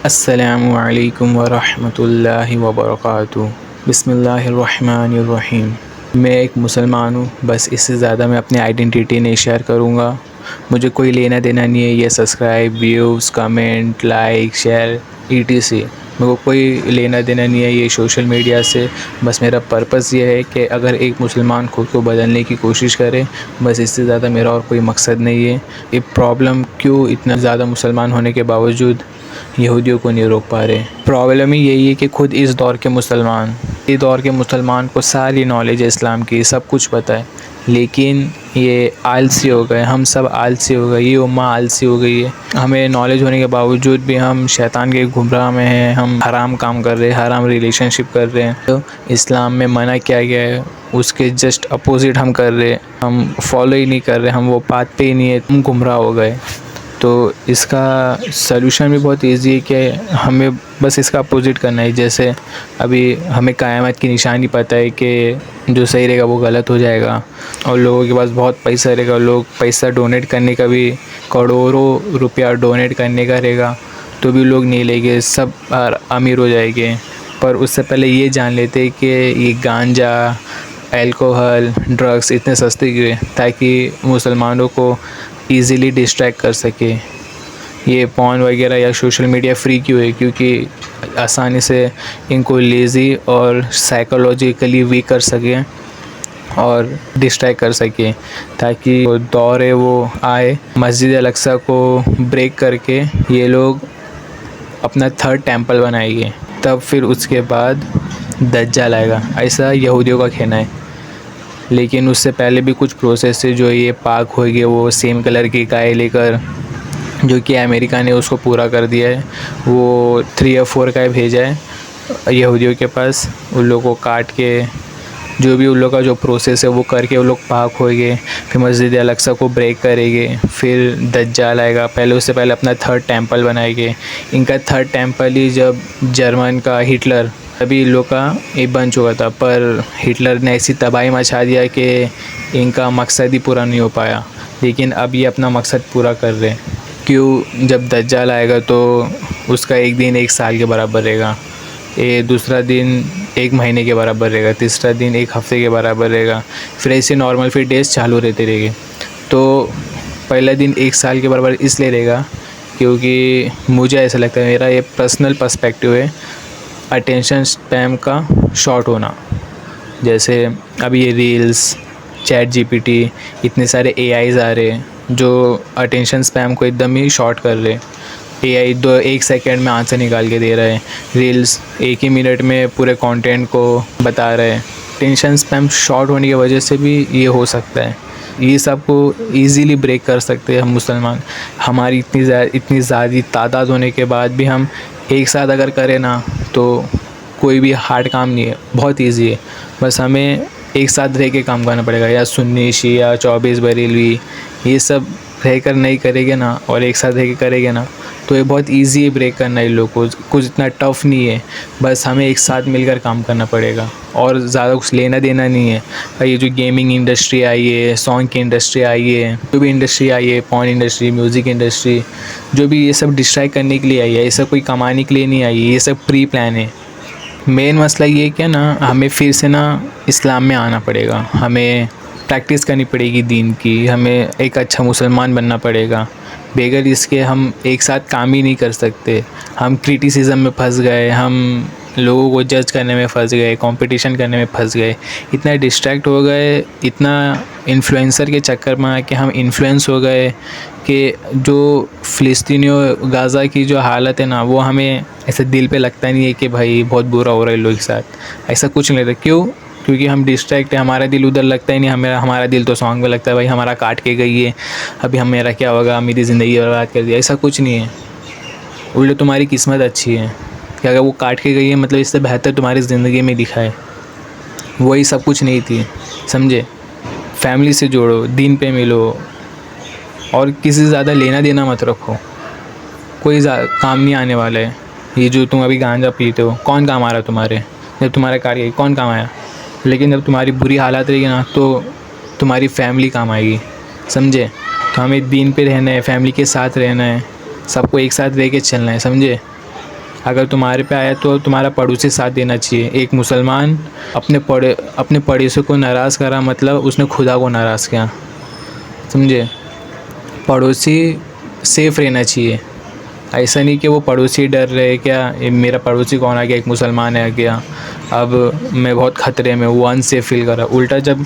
अस्सलामु अलैकुम वरहमतुल्लाहि वबरकातुहू। बिस्मिल्लाहिर्रहमानिर्रहीम। मैं एक मुसलमान हूँ, बस इससे ज़्यादा मैं अपनी आइडेंटिटी नहीं शेयर करूँगा। मुझे कोई लेना देना नहीं है ये subscribe, views, comment, like, share etc. मेरे को कोई लेना देना नहीं है ये सोशल मीडिया से। बस मेरा पर्पज़ ये है कि अगर एक मुसलमान ख़ुद को बदलने की कोशिश करे, बस इससे ज़्यादा मेरा और कोई मकसद नहीं है। ये प्रॉब्लम क्यों इतना ज़्यादा मुसलमान होने के बावजूद यहूदियों को नहीं रोक पा रहे। प्रॉब्लम ही यही है कि खुद इस दौर के मुसलमान को सारी नॉलेज है इस्लाम की, सब कुछ पता है, लेकिन ये आलसी हो गए। हम सब आलसी हो गए, ये उम्मा आलसी हो गई है। हमें नॉलेज होने के बावजूद भी हम शैतान के गुमराह में हैं। हम हराम काम कर रहे हैं, हराम रिलेशनशिप कर रहे हैं। तो इस्लाम में मना किया गया है उसके जस्ट अपोज़िट हम कर रहे हैं। हम फॉलो ही नहीं कर रहे, हम वो पाथ पे ही नहीं है, हम गुमराह हो गए। तो इसका सलूशन भी बहुत इजी है कि हमें बस इसका अपोज़िट करना है। जैसे अभी हमें क़यामत की निशानी पता है कि जो सही रहेगा वो गलत हो जाएगा, और लोगों के पास बहुत पैसा रहेगा, लोग पैसा डोनेट करने का भी करोड़ों रुपया डोनेट करने का रहेगा, तो भी लोग नहीं लेंगे, सब अमीर हो जाएंगे। पर उससे पहले ये जान लेते कि ये गांजा, अल्कोहल, ड्रग्स इतने सस्ते क्यों हैं, ताकि मुसलमानों को ईज़िली डिस्ट्रैक्ट कर सके। ये पॉर्न वगैरह या सोशल मीडिया फ्री क्यों है, क्योंकि आसानी से इनको लेज़ी और साइकोलॉजिकली वीक कर सकें और डिस्ट्रैक्ट कर सकें, ताकि वो दौर है वो आए। मस्जिद अल-अक़सा को ब्रेक करके ये लोग अपना थर्ड टेंपल बनाएंगे, तब फिर उसके बाद दज्जाल आएगा, ऐसा यहूदियों का कहना है। लेकिन उससे पहले भी कुछ प्रोसेस है, जो ये पाक हो गए वो सेम कलर की गाय लेकर, जो कि अमेरिका ने उसको पूरा कर दिया है। वो 3 या 4 गाय भेजा है यहूदियों के पास, उन लोगों को काट के जो भी उन लोग का जो प्रोसेस है वो करके वो लोग पाक हो गए। फिर मस्जिद अल-अक़सा को ब्रेक करेंगे, फिर दज्जाल आएगा। पहले उससे पहले अपना थर्ड टेंपल बनाएंगे। इनका थर्ड टेंपल ही जब जर्मन का हिटलर, अभी इन लोग का ये बन चुका था, पर हिटलर ने ऐसी तबाही मचा दिया कि इनका मकसद ही पूरा नहीं हो पाया। लेकिन अब ये अपना मकसद पूरा कर रहे हैं। क्यों? जब दज्जाल आएगा तो उसका एक दिन 1 साल के बराबर रहेगा, ये दूसरा दिन 1 महीने के बराबर रहेगा, तीसरा दिन 1 हफ़्ते के बराबर रहेगा, फिर ऐसे नॉर्मल फिर डेज़ चालू रहते रहेंगे। तो पहला दिन 1 साल के बराबर इसलिए रहेगा क्योंकि मुझे ऐसा लगता है, मेरा ये पर्सनल पर्सपेक्टिव है, अटेंशन स्पैम का शॉर्ट होना। जैसे अभी ये रील्स, चैट जीपीटी, इतने सारे एआईज़ आ रहे हैं जो अटेंशन स्पैम को एकदम ही शॉर्ट कर रहे हैं। एआई 1 सेकंड में आंसर निकाल के दे रहा है, रील्स 1 ही मिनट में पूरे कंटेंट को बता रहे हैं। अटेंशन स्पैम शॉर्ट होने की वजह से भी ये हो सकता है। ये सब को ईज़िली ब्रेक कर सकते हैं हम मुसलमान। हमारी इतनी ज़्यादा तादाद होने के बाद भी हम एक साथ अगर करें ना, तो कोई भी हार्ड काम नहीं है, बहुत ईजी है। बस हमें एक साथ रह के काम करना पड़ेगा, या सुन्नी, शिया, 24 बरेलवी, ये सब रहकर नहीं करेंगे ना, और एक साथ रह के करेंगे ना, तो ये बहुत इजी है ब्रेक करना इन लोगों को। कुछ इतना टफ़ नहीं है, बस हमें एक साथ मिलकर काम करना पड़ेगा, और ज़्यादा कुछ लेना देना नहीं है। ये जो गेमिंग इंडस्ट्री आई है, सॉन्ग की इंडस्ट्री आई है, जो भी इंडस्ट्री आई है, पॉर्न इंडस्ट्री, म्यूज़िक इंडस्ट्री, जो भी, ये सब डिस्ट्रैक्ट करने के लिए आई है, ये सब कोई कमाने के लिए नहीं आई है, ये सब प्री प्लान है। मेन मसला ये है कि ना, हमें फिर से ना इस्लाम में आना पड़ेगा, हमें प्रैक्टिस करनी पड़ेगी दीन की, हमें एक अच्छा मुसलमान बनना पड़ेगा। बगैर इसके हम एक साथ काम ही नहीं कर सकते। हम क्रिटिसिज्म में फंस गए, हम लोगों को जज करने में फंस गए, कंपटीशन करने में फंस गए, इतना डिस्ट्रैक्ट हो गए, इतना इन्फ्लुएंसर के चक्कर में आके हम इन्फ्लुएंस हो गए कि जो फ़िलिस्तीनियों गाज़ा की जो हालत है ना, वो हमें ऐसे दिल पे लगता नहीं है कि भाई बहुत बुरा हो रहा है लोगों के साथ। ऐसा कुछ नहीं लगता। क्यों? क्योंकि हम डिस्ट्रैक्ट है, हमारा दिल उधर लगता ही नहीं। हमारा दिल तो सॉन्ग में लगता है, भाई हमारा काट के गई है, अभी मेरा क्या होगा, मेरी ज़िंदगी बर्बाद कर दिया। ऐसा कुछ नहीं है, उल्टे तुम्हारी किस्मत अच्छी है कि अगर वो काट के गई है, मतलब इससे बेहतर तुम्हारी ज़िंदगी में लिखा है। वही सब कुछ नहीं थी, समझे? फैमिली से जोड़ो, दीन पे मिलो, और किसी से ज़्यादा लेना देना मत रखो। कोई काम नहीं आने वाला है। ये जो तुम अभी गांजा पीते हो, कौन काम आ रहा है तुम्हारे? जब तुम्हारा काट गई, कौन काम आया? लेकिन जब तुम्हारी बुरी हालत रहेगी ना, तो तुम्हारी फैमिली काम आएगी, समझे? तो हमें दीन पे रहना है, फैमिली के साथ रहना है, सबको एक साथ रह के चलना है, समझे? अगर तुम्हारे पे आया तो तुम्हारा पड़ोसी साथ देना चाहिए। एक मुसलमान अपने पड़ोसी को नाराज़ करा मतलब उसने खुदा को नाराज़ किया, समझे। पड़ोसी सेफ़ रहना चाहिए, ऐसा नहीं कि वो पड़ोसी डर रहे क्या ये मेरा पड़ोसी कौन आ गया, एक मुसलमान है आ गया, अब मैं बहुत ख़तरे में, वो अनसेफ फील कर रहा। उल्टा जब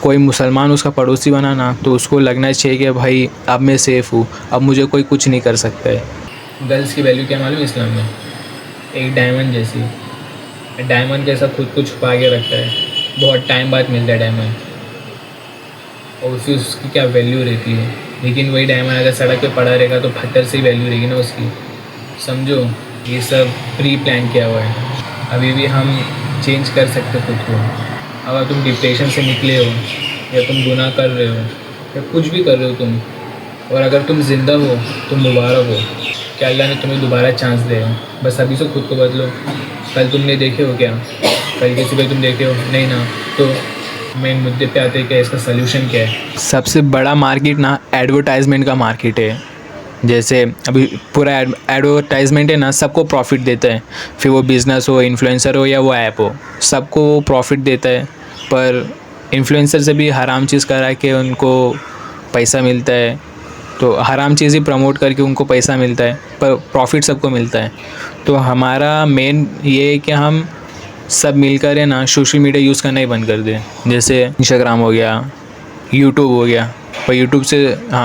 कोई मुसलमान उसका पड़ोसी बना ना तो उसको लगना चाहिए कि भाई अब मैं सेफ़ हूँ, अब मुझे कोई कुछ नहीं कर सकता है। गर्ल्स की वैल्यू क्या मालूम इस्लाम में? एक डायमंड जैसी, डायमंड के साथ खुद को छुपा के रखता है, बहुत टाइम बाद मिलता है डायमंड, और उसकी क्या वैल्यू रहती है। लेकिन वही डायमंड अगर सड़क पे पड़ा रहेगा तो पत्थर से ही वैल्यू रहेगी ना उसकी, समझो। ये सब प्री प्लान किया हुआ है, अभी भी हम चेंज कर सकते खुद को। अगर तुम डिप्रेशन से निकले हो या तुम गुनाह कर रहे हो या कुछ भी कर रहे हो तुम, और अगर तुम ज़िंदा हो तुम मुबारक हो कि अल्लाह ने तुम्हें दोबारा चांस दिया। बस अभी से खुद को बदलो। कल तुमने देखे हो क्या? कल किसी पे तुम देखे हो नहीं ना? तो मेन मुद्दे पे आते हैं कि इसका सलूशन क्या है। सबसे बड़ा मार्केट ना एडवर्टाइजमेंट का मार्केट है। जैसे अभी पूरा एडवर्टाइजमेंट है ना, सबको प्रॉफिट देता है, फिर वो बिज़नेस हो, इन्फ्लुएंसर हो या वो ऐप हो, सबको वो प्रॉफिट देता है। पर इन्फ्लुएंसर से भी हराम चीज़ करा के उनको पैसा मिलता है, तो हराम चीज़ ही प्रमोट करके उनको पैसा मिलता है, पर प्रॉफिट सबको मिलता है। तो हमारा मेन ये है कि हम सब मिलकर है ना सोशल मीडिया यूज़ करना ही बंद कर दें। जैसे इंस्टाग्राम हो गया, यूट्यूब हो गया, और यूट्यूब से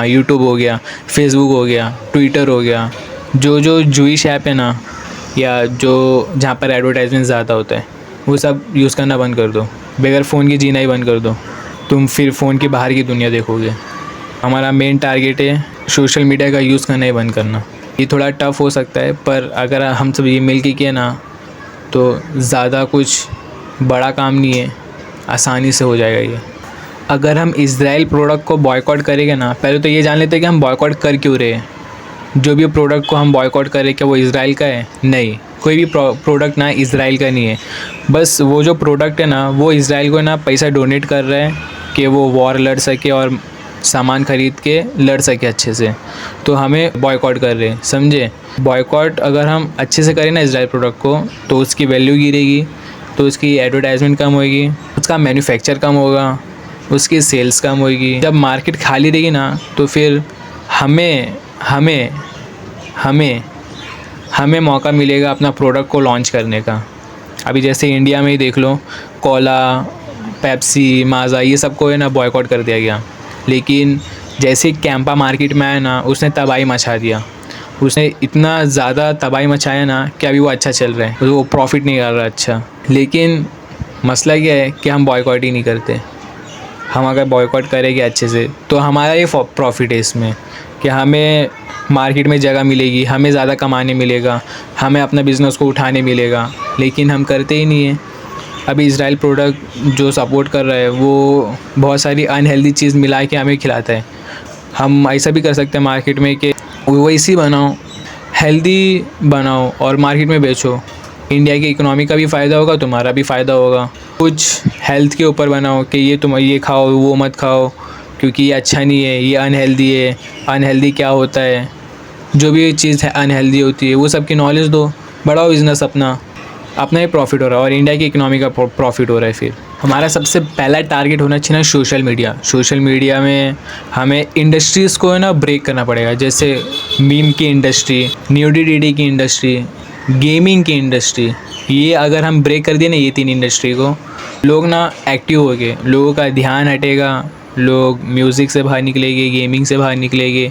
यूट्यूब हो गया, फेसबुक हो गया, ट्विटर हो गया, जो जूइश ऐप है ना, या जो जहाँ पर एडवर्टाइजमेंट ज़्यादा होता है, वो सब यूज़ करना बंद कर दो। बगैर फ़ोन के जीना ही बंद कर दो, तुम फिर फ़ोन के बाहर की दुनिया देखोगे। हमारा मेन टारगेट है सोशल मीडिया का यूज़ करना ही बंद करना। ये थोड़ा टफ़ हो सकता है, पर अगर हम सब ये मिल के किए ना तो ज़्यादा कुछ बड़ा काम नहीं है, आसानी से हो जाएगा ये। अगर हम इज़राइल प्रोडक्ट को बॉयकॉट करेंगे ना, पहले तो ये जान लेते हैं कि हम बॉयकॉट कर क्यों रहे हैं। जो भी प्रोडक्ट को हम बॉयकॉट करें क्या वो इज़राइल का है? नहीं, कोई भी प्रोडक्ट ना इज़राइल का नहीं है। बस वो जो प्रोडक्ट है ना वो इज़राइल को ना पैसा डोनेट कर रहा है कि वो वॉर लड़ सके और सामान ख़रीद के लड़ सके अच्छे से, तो हमें बॉयकॉट कर रहे हैं, समझे। बॉयकॉट अगर हम अच्छे से करें ना इज़राइल प्रोडक्ट को तो उसकी वैल्यू गिरेगी, तो उसकी एडवर्टाइजमेंट कम होगी, उसका मैन्युफैक्चर कम होगा, उसकी सेल्स कम होगी। जब मार्केट खाली रहेगी ना तो फिर हमें हमें हमें हमें मौका मिलेगा अपना प्रोडक्ट को लॉन्च करने का। अभी जैसे इंडिया में ही देख लो, कोला, पेप्सी, माज़ा, ये सबको है ना बॉयकॉट कर दिया गया। लेकिन जैसे कैंपा मार्केट में आया ना उसने तबाही मचा दिया, उसने इतना ज़्यादा तबाही मचाया ना कि अभी वो अच्छा चल रहा है, तो वो प्रॉफिट नहीं कर रहा अच्छा। लेकिन मसला क्या है कि हम बॉयकॉट ही नहीं करते। हम अगर बॉयकॉट करेंगे अच्छे से तो हमारा ये प्रॉफिट है इसमें कि हमें मार्केट में जगह मिलेगी, हमें ज़्यादा कमाने मिलेगा, हमें अपना बिज़नेस को उठाने मिलेगा। लेकिन हम करते ही नहीं हैं। अभी इज़राइल प्रोडक्ट जो सपोर्ट कर रहा है वो बहुत सारी अनहेल्दी चीज़ मिला के हमें खिलाता है। हम ऐसा भी कर सकते हैं मार्केट में कि वैसी बनाओ, हेल्दी बनाओ और मार्केट में बेचो। इंडिया की इकोनॉमी का भी फ़ायदा होगा, तुम्हारा भी फ़ायदा होगा। कुछ हेल्थ के ऊपर बनाओ कि ये तुम ये खाओ वो मत खाओ क्योंकि ये अच्छा नहीं है, ये अनहेल्दी है। अनहेल्दी क्या होता है, जो भी चीज़ है अनहेल्दी होती है, वो सब की नॉलेज दो, बढ़ाओ बिज़नेस अपना ही प्रॉफिट हो रहा है और इंडिया की इकोनॉमी का प्रॉफिट हो रहा है। फिर हमारा सबसे पहला टारगेट होना चाहिए ना सोशल मीडिया। सोशल मीडिया में हमें इंडस्ट्रीज़ को है ना ब्रेक करना पड़ेगा, जैसे मीम की इंडस्ट्री, न्यूडिटी की इंडस्ट्री, गेमिंग की इंडस्ट्री। ये अगर हम ब्रेक कर दिए ना ये 3 इंडस्ट्री को, लोग ना एक्टिव हो गए, लोगों का ध्यान हटेगा, लोग म्यूज़िक से बाहर निकलेंगे, गेमिंग से बाहर निकलेंगे,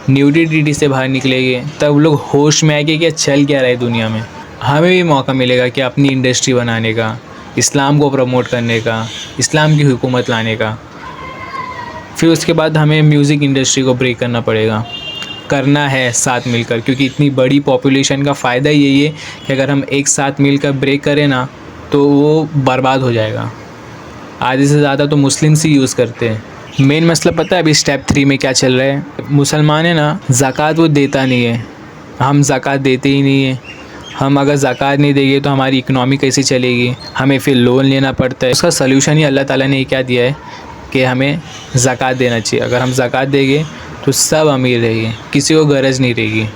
न्यूडिटी से बाहर निकलेंगे, तब लोग होश में आएंगे कि चल क्या रहा है दुनिया में। हमें भी मौका मिलेगा कि अपनी इंडस्ट्री बनाने का, इस्लाम को प्रमोट करने का, इस्लाम की हुकूमत लाने का। फिर उसके बाद हमें म्यूज़िक इंडस्ट्री को ब्रेक करना पड़ेगा, करना है साथ मिलकर, क्योंकि इतनी बड़ी पॉपुलेशन का फ़ायदा यही है कि अगर हम एक साथ मिलकर ब्रेक करें ना तो वो बर्बाद हो जाएगा। आधे से ज़्यादा तो मुस्लिम्स ही यूज़ करते हैं। मेन मसला पता है अभी स्टेप 3 में क्या चल रहा है? मुसलमान है ना, ज़कात वो देता नहीं है, हम ज़कात देते ही नहीं है। हम अगर ज़कात नहीं देंगे तो हमारी इकनॉमी कैसे चलेगी? हमें फिर लोन लेना पड़ता है। उसका सल्यूशन ही अल्लाह ताला ने क्या दिया है कि हमें ज़कात देना चाहिए। अगर हम ज़कात देंगे तो सब अमीर रहेंगे, किसी को गरज नहीं रहेगी।